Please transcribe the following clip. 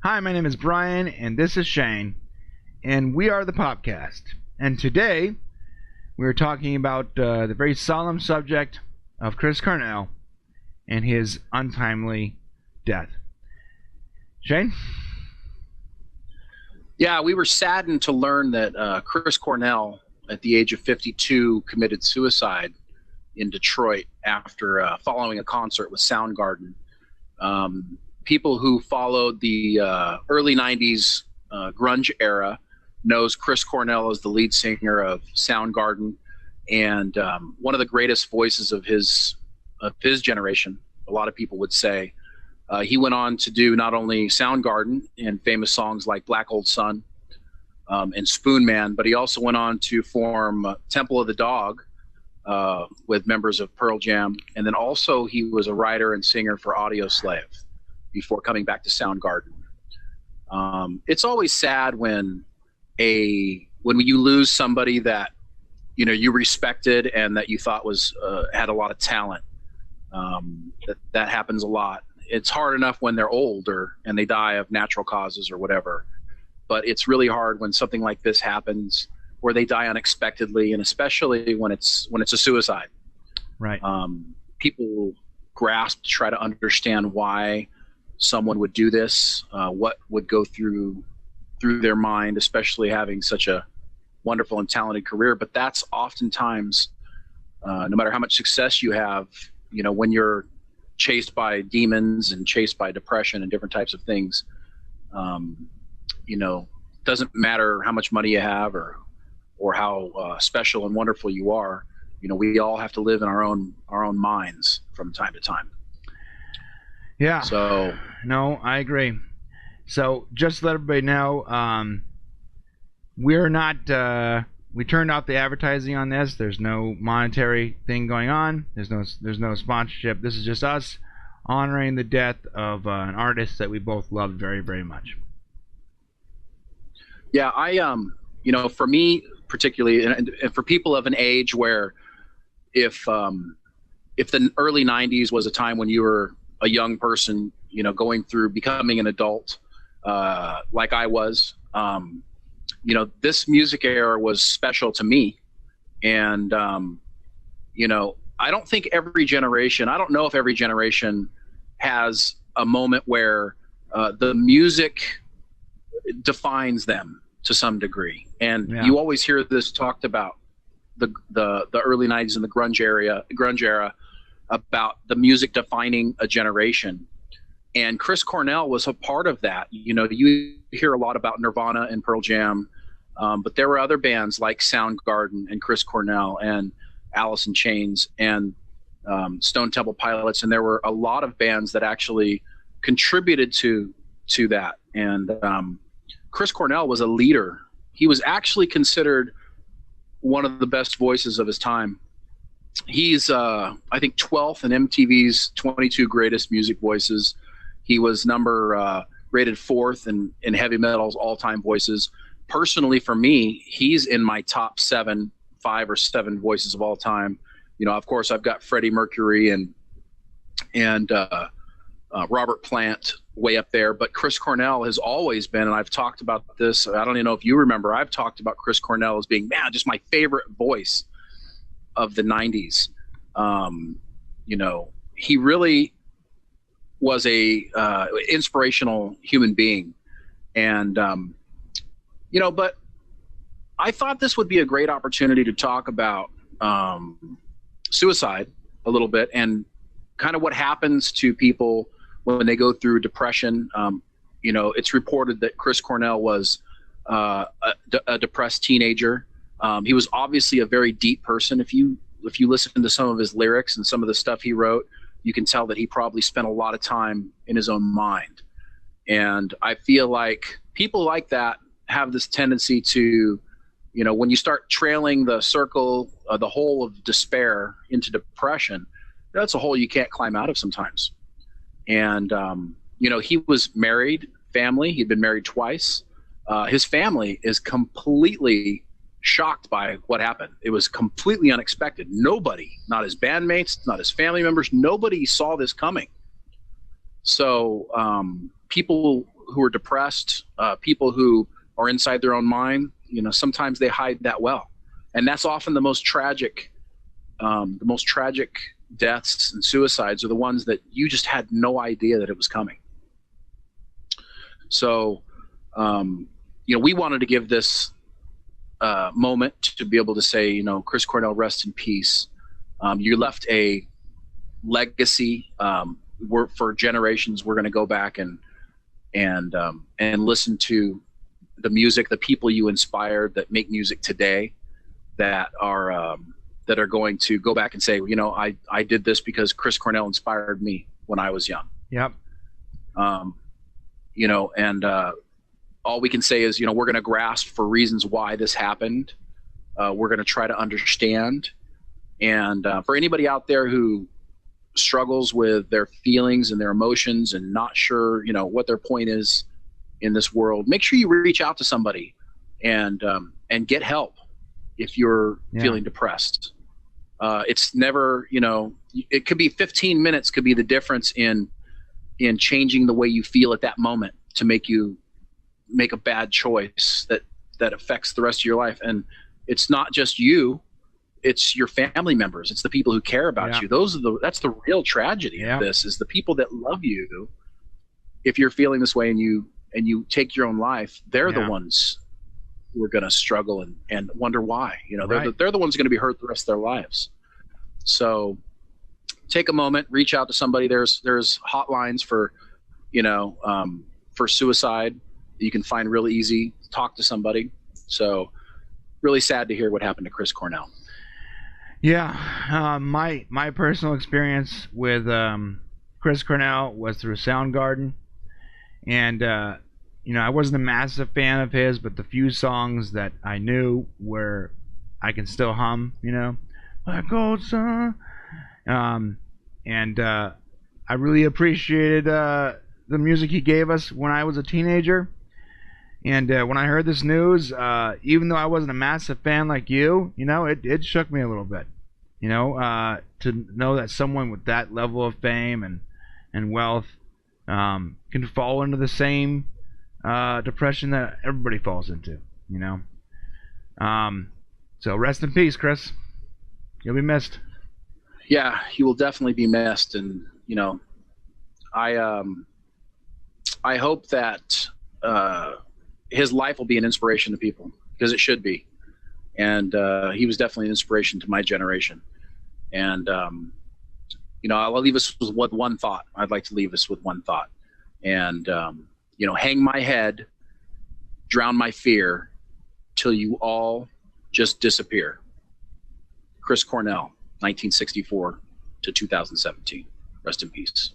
Hi, my name is Brian, and this is Shane, and we are the Popcast. And today, we are talking about the very solemn subject of Chris Cornell and his untimely death. Shane? Yeah, we were saddened to learn that Chris Cornell, at the age of 52, committed suicide in Detroit after following a concert with Soundgarden. People who followed the early 90s grunge era knows Chris Cornell as the lead singer of Soundgarden and one of the greatest voices of his generation, a lot of people would say. He went on to do not only Soundgarden and famous songs like Black Old Sun and Spoon Man, but he also went on to form Temple of the Dog with members of Pearl Jam. And then also he was a writer and singer for Audioslave before coming back to Soundgarden. It's always sad when you lose somebody that you respected and that you thought was had a lot of talent. That happens a lot. It's hard enough when they're older and they die of natural causes or whatever, but it's really hard when something like this happens where they die unexpectedly, and especially when it's a suicide. Right. People grasp to try to understand why someone would do this, what would go through their mind, especially having such a wonderful and talented career. But that's oftentimes, no matter how much success you have, when you're chased by demons and chased by depression and different types of things, doesn't matter how much money you have or how special and wonderful you are. We all have to live in our own minds from time to time. Yeah. So no, I agree. So just to let everybody know, we're not. We turned off the advertising on this. There's no monetary thing going on. There's no sponsorship. This is just us honoring the death of an artist that we both loved very, very much. Yeah, for me particularly, and for people of an age where if the early 90s was a time when you were a young person, going through becoming an adult, like I was, this music era was special to me. And, I don't think I don't know if every generation has a moment where the music defines them to some degree. And you always hear this talked about the early 90s and the grunge era about the music defining a generation. And Chris Cornell was a part of that. You hear a lot about Nirvana and Pearl Jam, but there were other bands like Soundgarden and Chris Cornell and Alice in Chains and Stone Temple Pilots, and there were a lot of bands that actually contributed to that. And Chris Cornell was a leader. He was actually considered one of the best voices of his time. He's, I think, 12th in MTV's 22 Greatest Music Voices. He was rated 4th in heavy metal's all-time voices. Personally, for me, he's in my top 5 or 7 voices of all time. Of course, I've got Freddie Mercury and Robert Plant way up there, but Chris Cornell has always been, and I've talked about this, I don't even know if you remember, I've talked about Chris Cornell as being, just my favorite voice of the 90s. He really was a inspirational human being. And, but I thought this would be a great opportunity to talk about suicide a little bit and kind of what happens to people when they go through depression. It's reported that Chris Cornell was a depressed teenager. He was obviously a very deep person. If you listen to some of his lyrics and some of the stuff he wrote, you can tell that he probably spent a lot of time in his own mind. And I feel like people like that have this tendency to, when you start trailing the circle, the hole of despair into depression, that's a hole you can't climb out of sometimes. And, he was married, family. He'd been married twice. His family is completely shocked by what happened. It was completely unexpected. Nobody, not his bandmates, not his family members, nobody saw this coming. So people who are depressed, people who are inside their own mind, sometimes they hide that well. And that's often the most tragic deaths and suicides are the ones that you just had no idea that it was coming. So, we wanted to give this moment to be able to say, Chris Cornell, rest in peace. You left a legacy. For generations, we're going to go back and listen to the music, the people you inspired that make music today, that are going to go back and say, I did this because Chris Cornell inspired me when I was young. Yep. All we can say is, we're going to grasp for reasons why this happened. We're going to try to understand. And for anybody out there who struggles with their feelings and their emotions and not sure, what their point is in this world, make sure you reach out to somebody and get help if you're feeling depressed. It's never, it could be 15 minutes could be the difference in changing the way you feel at that moment to make you make a bad choice that affects the rest of your life. And it's not just you, it's your family members. It's the people who care about you. That's the real tragedy of this, is the people that love you. If you're feeling this way and you take your own life, they're the ones who are going to struggle and wonder why, they're the ones going to be hurt the rest of their lives. So take a moment, reach out to somebody. There's hotlines for suicide you can find really easy. Talk to somebody. So really sad to hear what happened to Chris Cornell. Yeah, my personal experience with Chris Cornell was through Soundgarden, and I wasn't a massive fan of his, but the few songs that I knew were I can still hum, like old song, and I really appreciated the music he gave us when I was a teenager. And when I heard this news, even though I wasn't a massive fan like you, it shook me a little bit. To know that someone with that level of fame and wealth can fall into the same depression that everybody falls into. So rest in peace, Chris. You'll be missed. Yeah, he will definitely be missed, and I hope that his life will be an inspiration to people, because it should be. And he was definitely an inspiration to my generation. And I'll leave us with one thought. I'd like to leave us with one thought. And hang my head, drown my fear, till you all just disappear. Chris Cornell, 1964 to 2017. Rest in peace.